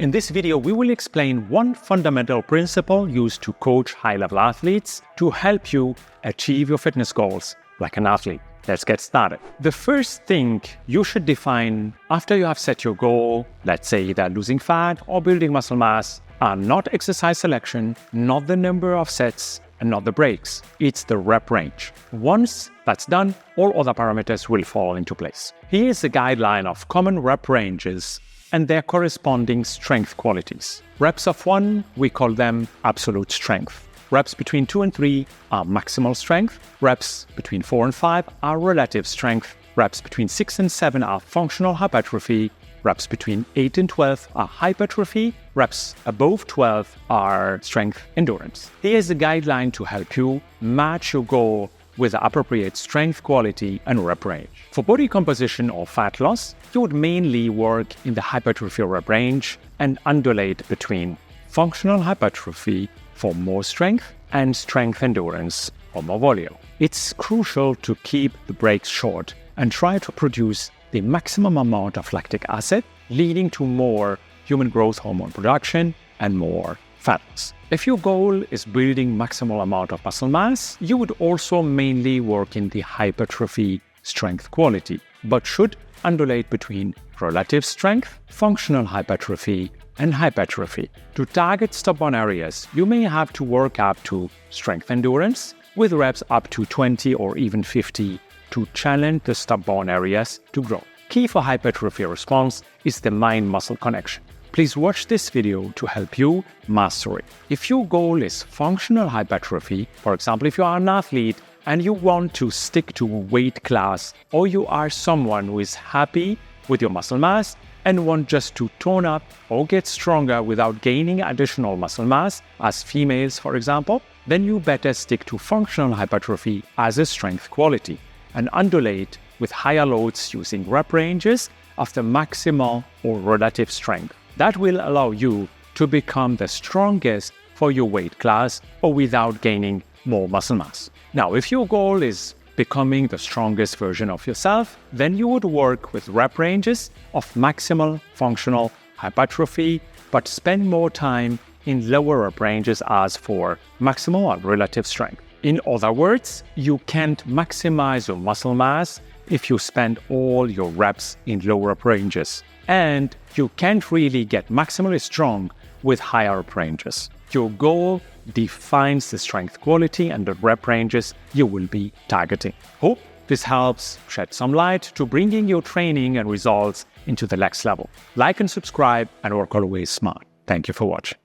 In this video, we will explain one fundamental principle used to coach high-level athletes to help you achieve your fitness goals like an athlete. Let's get started. The first thing you should define after you have set your goal, let's say either losing fat or building muscle mass, are not exercise selection, not the number of sets, and not the breaks. It's the rep range. Once that's done, all other parameters will fall into place. Here is a guideline of common rep ranges and their corresponding strength qualities. Reps of 1, we call them absolute strength. Reps between 2 and 3 are maximal strength. Reps between 4 and 5 are relative strength. Reps between 6 and 7 are functional hypertrophy. Reps between 8 and 12 are hypertrophy. Reps above 12 are strength endurance. Here's a guideline to help you match your goal with the appropriate strength quality and rep range. For body composition or fat loss, you would mainly work in the hypertrophy rep range and undulate between functional hypertrophy for more strength and strength endurance for more volume. It's crucial to keep the breaks short and try to produce the maximum amount of lactic acid, leading to more human growth hormone production and more fat loss. If your goal is building maximal amount of muscle mass, you would also mainly work in the hypertrophy strength quality, but should undulate between relative strength, functional hypertrophy, and hypertrophy. To target stubborn areas, you may have to work up to strength endurance with reps up to 20 or even 50 to challenge the stubborn areas to grow. Key for hypertrophy response is the mind-muscle connection. Please watch this video to help you master it. If your goal is functional hypertrophy, for example, if you are an athlete and you want to stick to a weight class, or you are someone who is happy with your muscle mass and want just to tone up or get stronger without gaining additional muscle mass, as females, for example, then you better stick to functional hypertrophy as a strength quality and undulate with higher loads using rep ranges of the maximal or relative strength. That will allow you to become the strongest for your weight class or without gaining more muscle mass. Now, if your goal is becoming the strongest version of yourself, then you would work with rep ranges of maximal functional hypertrophy, but spend more time in lower rep ranges as for maximal or relative strength. In other words, you can't maximize your muscle mass if you spend all your reps in lower rep ranges. And you can't really get maximally strong with higher rep ranges. Your goal defines the strength quality and the rep ranges you will be targeting. Hope this helps shed some light to bringing your training and results into the next level. Like and subscribe and work always smart. Thank you for watching.